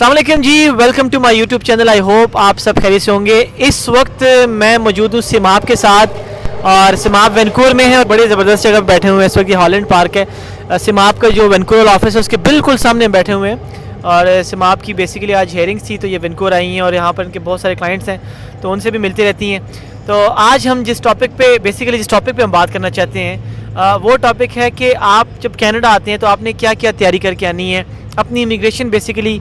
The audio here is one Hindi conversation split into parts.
अस्सलाम वालेकुम जी, welcome to my YouTube channel. I hope आप सब खैरियत से होंगे। इस वक्त मैं मौजूद हूँ सिमाब के साथ और सिमाब वैनकूवर में है और बड़ी ज़बरदस्त जगह बैठे हुए हैं। इस वक्त ये हॉलैंड पार्क है। सिमाब का जो वैनकूवर ऑफिस है उसके बिल्कुल सामने बैठे हुए हैं और सिमाब की बेसिकली आज हेयरिंग्स थी तो ये वैनकूवर आई हैं और यहाँ पर इनके बहुत सारे क्लाइंट्स हैं तो उनसे भी मिलती रहती हैं। तो आज हम जिस टॉपिक पे हम बात करना चाहते हैं वो टॉपिक है कि आप जब कनाडा आते हैं तो आपने क्या क्या तैयारी करके आनी है, अपनी इमिग्रेशन बेसिकली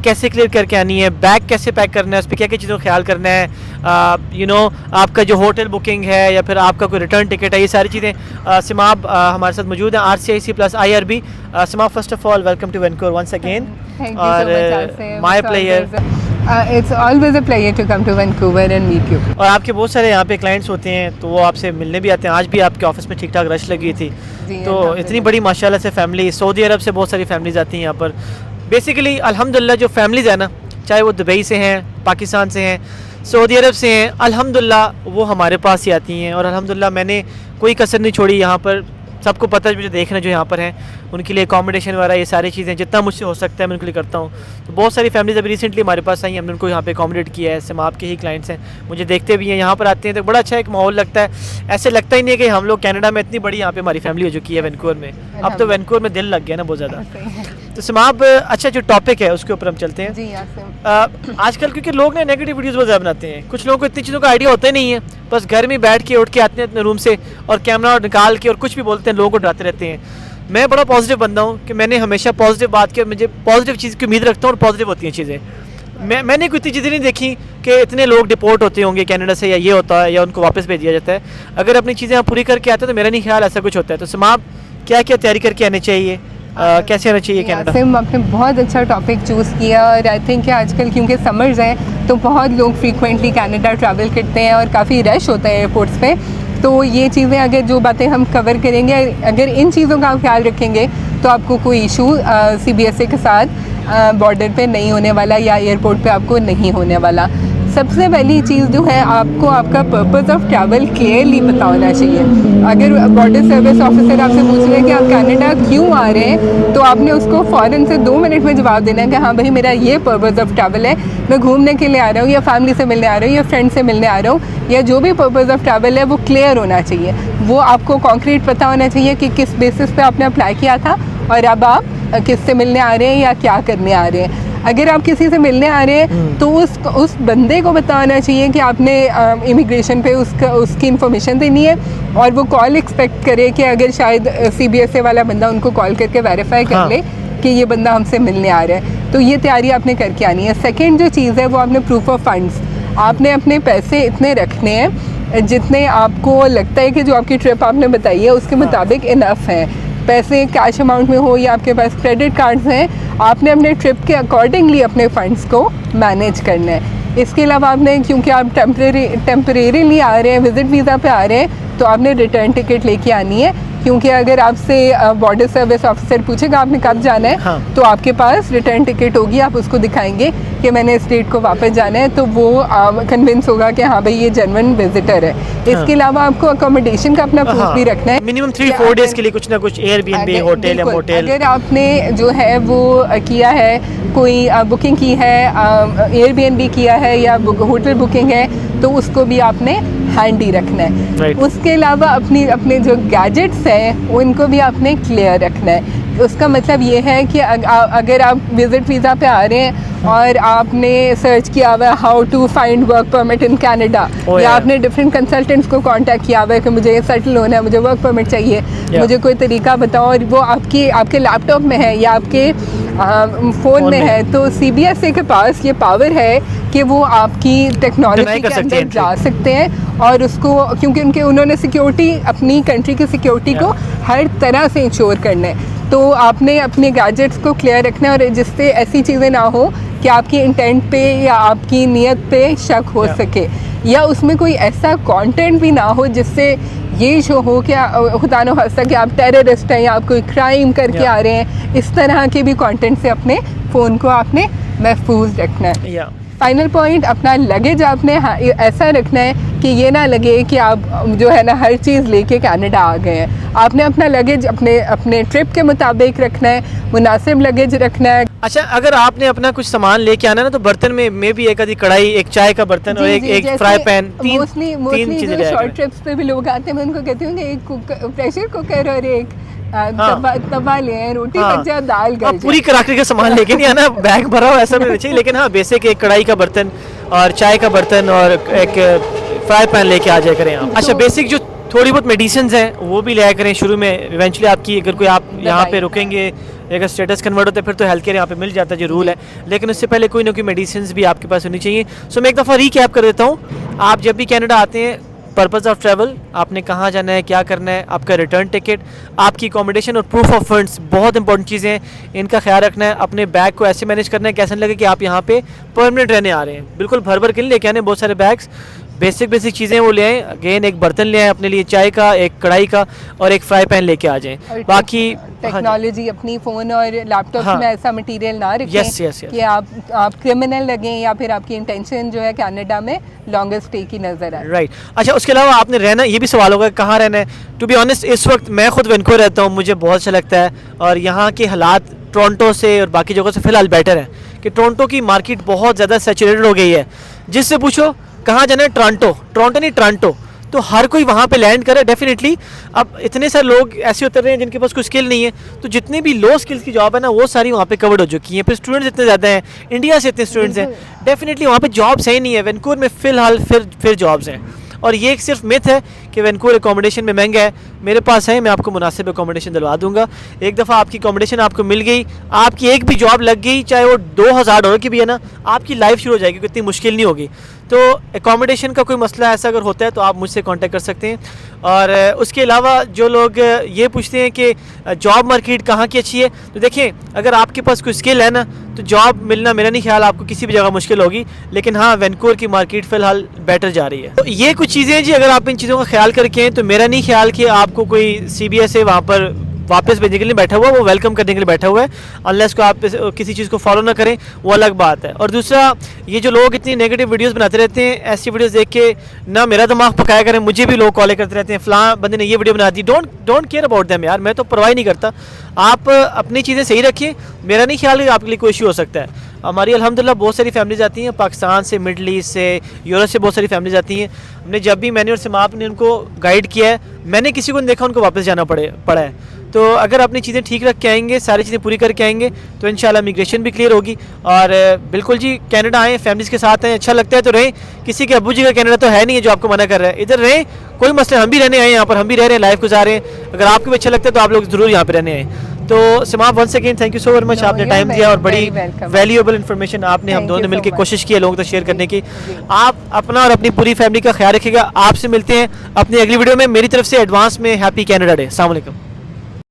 कैसे क्लियर करके आनी है, बैग कैसे पैक करना है, उस पर क्या क्या चीज़ों का ख्याल करना है, आपका जो होटल बुकिंग है या फिर आपका कोई रिटर्न टिकट है, ये सारी चीज़ें सिमाब हमारे साथ मौजूद हैं, RCIC plus IRB। Simab, first of all welcome to Vancouver once again और my player. It's always a pleasure to come to Vancouver and meet you. और आपके बहुत सारे यहाँ पे क्लाइंट्स होते हैं तो वो आपसे मिलने भी आते हैं। आज भी आपके ऑफिस में ठीक ठाक रश लगी थी तो इतनी बड़ी माशाल्लाह से फैमिली, सऊदी अरब से बहुत सारी फैमिलीज आती हैं यहाँ पर। बेसिकली अल्हम्दुलिल्लाह जो फैमिलीज़ है ना, चाहे वो दुबई से हैं, पाकिस्तान से हैं, सऊदी अरब से हैं, अल्हम्दुलिल्लाह वो हमारे पास ही आती हैं और अल्हम्दुलिल्लाह मैंने कोई कसर नहीं छोड़ी। यहाँ पर सबको पता है, मुझे देख रहे हैं जो यहाँ पर हैं उनके लिए अकोमोडेशन वगैरह ये सारी चीज़ें जितना मुझसे हो सकता है मैं उनके लिए करता हूँ। तो बहुत सारी फैमिलीज अभी रिसेंटली हमारे पास आई, हमने उनको यहाँ पे अकोमोडेट किया है। सिमाब के ही क्लाइंट्स हैं, मुझे देखते भी हैं, यहाँ पर आते हैं तो बड़ा अच्छा एक माहौल लगता है। ऐसे लगता ही नहीं है कि हम लोग कनाडा में, इतनी बड़ी यहाँ पे हमारी फैमिली हो चुकी है वैनकूवर में। अब तो वैनकूवर में दिल लग गया ना बहुत ज़्यादा। तो सिमाब, अच्छा जो टॉपिक है उसके ऊपर हम चलते हैं। जी आजकल क्योंकि लोग ना नेगेटिव वीडियोस बहुत ज़्यादा बनाते हैं, कुछ लोगों को इतनी चीज़ों का आइडिया होता ही नहीं है, बस घर में बैठ के उठ के आते हैं अपने रूम से और कैमरा निकाल के और कुछ भी बोलते हैं, लोगों को डराते रहते हैं। मैं बड़ा पॉजिटिव बंदा हूँ कि मैंने हमेशा पॉजिटिव बात की और मुझे पॉजिटिव चीज़ की उम्मीद रखता हूँ और पॉजिटिव होती हैं चीज़ें। मैंने कोई इतनी चीज़ें नहीं देखी कि इतने लोग डिपोर्ट होते होंगे कनाडा से या ये होता है या उनको वापस भेज दिया जाता है। अगर अपनी चीज़ें आप पूरी करके आते हैं तो मेरा नहीं ख्याल ऐसा कुछ होता है। तो सिमाब, क्या क्या तैयारी करके आने चाहिए, कैसे आना चाहिए कनाडा? आपने बहुत अच्छा टॉपिक चूज़ किया और आई थिंक कि आजकल क्योंकि समर्स हैं तो बहुत लोग फ्रीक्वेंटली कनाडा ट्रैवल करते हैं और काफ़ी रश होता है एयरपोर्ट्स पे। तो ये चीज़ें, अगर जो बातें हम कवर करेंगे, अगर इन चीज़ों का आप ख्याल रखेंगे तो आपको कोई इशू CBSA के साथ बॉर्डर पे नहीं होने वाला या एयरपोर्ट पे आपको नहीं होने वाला। सबसे पहली चीज़ जो है, आपको आपका पर्पस ऑफ ट्रैवल क्लियरली पता होना चाहिए। अगर बॉर्डर सर्विस ऑफिसर आपसे पूछ रहे हैं कि आप कनाडा क्यों आ रहे हैं तो आपने उसको फ़ौरन से 2 मिनट में जवाब देना है कि हाँ भाई, मेरा ये पर्पस ऑफ ट्रैवल है, मैं घूमने के लिए आ रहा हूँ या फैमिली से मिलने आ रहा हूँ या फ्रेंड से मिलने आ रहा हूँ, या जो भी पर्पस ऑफ ट्रैवल है वो क्लियर होना चाहिए। वो आपको कॉन्क्रीट पता होना चाहिए कि किस बेसिस पे आपने अप्लाई किया था और अब आप किससे मिलने आ रहे हैं या क्या करने आ रहे हैं। अगर आप किसी से मिलने आ रहे हैं तो उस बंदे को बताना चाहिए कि आपने इमिग्रेशन पे उसकी इन्फॉर्मेशन देनी है और वो कॉल एक्सपेक्ट करे कि अगर शायद CBSA वाला बंदा उनको कॉल करके वेरीफाई कर ले कि ये बंदा हमसे मिलने आ रहा है। तो ये तैयारी आपने करके आनी है। सेकेंड जो चीज़ है वो आपने प्रूफ ऑफ फंड्स, आपने अपने पैसे इतने रखने हैं जितने आपको लगता है कि जो आपकी ट्रिप आपने बताई है उसके मुताबिक इनफ है। पैसे कैश अमाउंट में हो या आपके पास क्रेडिट कार्ड्स हैं, आपने अपने ट्रिप के अकॉर्डिंगली अपने फ़ंड्स को मैनेज करना है। इसके अलावा आपने, क्योंकि आप टेम्परेरीली आ रहे हैं, विज़िट वीज़ा पे आ रहे हैं, तो आपने रिटर्न टिकट लेके आनी है। क्योंकि अगर आपसे बॉर्डर सर्विस ऑफिसर पूछेगा आपने कब जाना है तो आपके पास रिटर्न टिकट होगी, आप उसको दिखाएंगे कि मैंने इस डेट को वापस जाना है, तो वो कन्विंस होगा कि हाँ भाई ये जेन्युइन विजिटर है। इसके अलावा आपको अकोमोडेशन का अपना प्रूफ भी रखना है, मिनिमम 3-4 डेज के लिए कुछ ना कुछ एयरबीएनबी, होटल या मोटेल। अगर आपने जो है वो किया है, कोई बुकिंग की है, एयरबीएनबी किया है या होटल बुकिंग है, तो उसको भी आपने हैंडी रखना है। उसके अलावा अपने जो गैजेट्स हैं उनको भी आपने क्लियर रखना है। उसका मतलब ये है कि अगर आप विज़िट वीज़ा पे आ रहे हैं और आपने सर्च किया हुआ है how to find work permit in Canada, या आपने डिफरेंट कंसल्टेंट्स को कांटेक्ट किया हुआ है कि मुझे सेटल होना है, मुझे वर्क परमिट चाहिए, मुझे कोई तरीका बताओ, और वो आपके लैपटॉप में है या आपके फ़ोन में है, तो CBSA के पास ये पावर है कि वो आपकी टेक्नोलॉजी के अंदर जा सकते हैं और उसको, क्योंकि उन्होंने सिक्योरिटी, अपनी कंट्री की सिक्योरिटी को हर तरह से इंश्योर करना है। तो आपने अपने गैजेट्स को क्लियर रखना है और जिससे ऐसी चीज़ें ना हो कि आपकी इंटेंट पे या आपकी नीयत पे शक हो सके, या उसमें कोई ऐसा कंटेंट भी ना हो जिससे ये शो हो कि खुदा न खास्ता कि आप टेररिस्ट हैं या आप कोई क्राइम करके आ रहे हैं। इस तरह के भी कंटेंट से अपने फ़ोन को आपने महफूज रखना है। या फाइनल पॉइंट, अपना लगेज आपने ऐसा रखना है कि ये ना लगे कि आप जो है ना हर चीज़ लेके कनाडा आ गए हैं। आपने अपना लगेज अपने ट्रिप के मुताबिक रखना है, मुनासिब लगेज रखना है। अच्छा, अगर आपने अपना कुछ सामान लेके आना है ना, तो बर्तन में भी एक आधी कढ़ाई, एक चाय का बर्तन और एक फ्राई पैन, तीन चीजें ले आया शॉर्ट ट्रिप्स पे भी लोग आते हैं, मैं उनको कहती हूँ कि एक प्रेशर कुकर और एक तवा ले आए, रोटी बच जाए, दाल गल जाए। पूरी कराकरी का सामान लेके नहीं आना, बैग भरा हो ऐसा नहीं चाहिए, लेकिन हाँ बेसिक एक कढ़ाई का बर्तन और चाय का बर्तन और एक फ्राई पैन लेके आ जाया करें आप। अच्छा, बेसिक जो थोड़ी बहुत मेडिसिन हैं वो भी ले आया करें शुरू में। इवेंचुअली आपकी अगर कोई आप यहाँ पे रुकेंगे, अगर स्टेटस कन्वर्ट होता है फिर तो हेल्थ केयर यहाँ पे मिल जाता है जो रूल है, लेकिन उससे पहले कोई ना कोई मेडिसिन भी आपके पास होनी चाहिए। सो मैं एक दफ़ा रीकैप कर देता हूँ। आप जब भी कनाडा आते हैं, पर्पज़ ऑफ ट्रैवल, आपने कहाँ जाना है, क्या करना है, आपका रिटर्न टिकट, आपकी अकोमोडेशन और प्रूफ ऑफ फंड्स, बहुत इंपॉर्टेंट चीज़ें हैं, इनका ख्याल रखना है। अपने बैग को ऐसे मैनेज करना है कैसे लगे कि आप यहाँ पे परमानेंट रहने आ रहे हैं। बिल्कुल भर के लिए लेके आने बहुत सारे बैग्स, बेसिक चीज़ें वो ले आएँ। अगेन एक बर्तन ले आएँ अपने लिए चाय का, एक कढ़ाई का और एक फ्राई पैन लेके आ जाएँ। बाकी टेक्नोलॉजी अपनी फ़ोन और लैपटॉप में ऐसा मटेरियल ना रखें यस कि आप क्रिमिनल लगें या फिर आपकी इंटेंशन जो है कनाडा में लॉन्गर स्टे की नज़र आए। राइट। अच्छा, उसके अलावा आपने रहना, ये भी सवाल होगा कहाँ रहना है। टू बी ऑनेस्ट, इस वक्त मैं खुद वैनकूवर रहता हूँ, मुझे बहुत अच्छा लगता है और यहाँ के हालात टोरंटो से और बाकी जगहों से फ़िलहाल बेटर है कि टोरंटो की मार्केट बहुत ज़्यादा सैचुरेटेड हो गई है। जिससे पूछो कहाँ जाना है, टोरंटो नहीं टोरंटो, तो हर कोई वहाँ पे लैंड करे डेफिनेटली। अब इतने सारे लोग ऐसे उतर रहे हैं जिनके पास कोई स्किल नहीं है, तो जितनी भी लो स्किल्स की जॉब है ना वो सारी वहाँ पे कवर्ड हो चुकी हैं। फिर स्टूडेंट्स इतने ज़्यादा हैं, इंडिया से इतने स्टूडेंट्स हैं, डेफिनेटली वहाँ पे जॉब्स है ही नहीं है। वैनकूवर में फ़िलहाल फिर जॉब्स हैं, और ये एक सिर्फ मिथ है कि वैनकूवर अकोमोडेशन में महंगा है। मेरे पास है, मैं आपको मुनासिब अकोमोडेशन दिलवा दूंगा। एक दफ़ा आपकी अकोमोडेशन आपको मिल गई, आपकी एक भी जॉब लग गई, चाहे वो $2000 की भी है ना, आपकी लाइफ शुरू हो जाएगी, कोई इतनी मुश्किल नहीं होगी। तो अकोमोडेशन का कोई मसला ऐसा अगर होता है तो आप मुझसे कांटेक्ट कर सकते हैं। और उसके अलावा जो लोग ये पूछते हैं कि जॉब मार्केट कहाँ की अच्छी है, तो देखिए अगर आपके पास कोई स्किल है ना तो जॉब मिलना मेरा नहीं ख्याल आपको किसी भी जगह मुश्किल होगी, लेकिन हाँ वैनकूवर की मार्केट फ़िलहाल बेटर जा रही है। तो ये कुछ चीज़ें हैं जी, अगर आप इन चीज़ों का ख्याल करके हैं तो मेरा नहीं ख्याल कि आपको कोई CBS है वहाँ पर वापस भेजने के लिए बैठा हुआ, वो वेलकम करने के लिए बैठा हुआ है। अनलेस को आप किसी चीज़ को फॉलो ना करें, वो अलग बात है। और दूसरा, ये जो लोग इतनी नेगेटिव वीडियोस बनाते रहते हैं, ऐसी वीडियोस देख के ना मेरा दिमाग पकाया करें। मुझे भी लोग कॉल करते रहते हैं, फ़लाँ बंदे ने ये वीडियो बना दी। डोंट केयर अबाउट देम यार, मैं तो परवाह नहीं करता। आप अपनी चीज़ें सही रखिए, मेरा नहीं ख्याल कि आपके लिए कोई इशू हो सकता है। हमारी अल्हम्दुलिल्लाह बहुत सारी फैमिलीज आती हैं पाकिस्तान से, मिडल ईस्ट से, यूरोप से बहुत सारी फैमिलीज आती हैं। हमने जब भी मैंने और सिमाप ने उनको गाइड किया है, मैंने किसी को नहीं देखा उनको वापस जाना पड़ा है। तो अगर अपनी चीज़ें ठीक रख के आएंगे, सारी चीज़ें पूरी करके आएंगे, तो इंशाल्लाह इमिग्रेशन भी क्लियर होगी। और बिल्कुल जी कनाडा आएँ, फैमिलीज़ के साथ आएँ, अच्छा लगता है तो रहें। किसी के अब्बू जी का कनाडा तो है नहीं है जो आपको मना कर रहा है, इधर रहें, कोई मसला। हम भी रहने आए यहाँ पर, हम भी रह रहे हैं, लाइफ गुजार रहे हैं। अगर आपको भी अच्छा लगता है तो आप लोग ज़रूर यहाँ पर रहने आएँ। तो Simab once again thank you so very much, आपने टाइम दिया और बड़ी वैल्यूएबल इन्फॉर्मेशन आपने हम दोनों ने मिलकर कोशिश की है लोगों तक शेयर करने की। आप अपना और अपनी पूरी फैमिली का ख्याल रखिएगा। आपसे मिलते हैं अपनी अगली वीडियो में। मेरी तरफ से एडवांस में हैप्पी कैनेडा डे। अस्सलाम वालेकुम।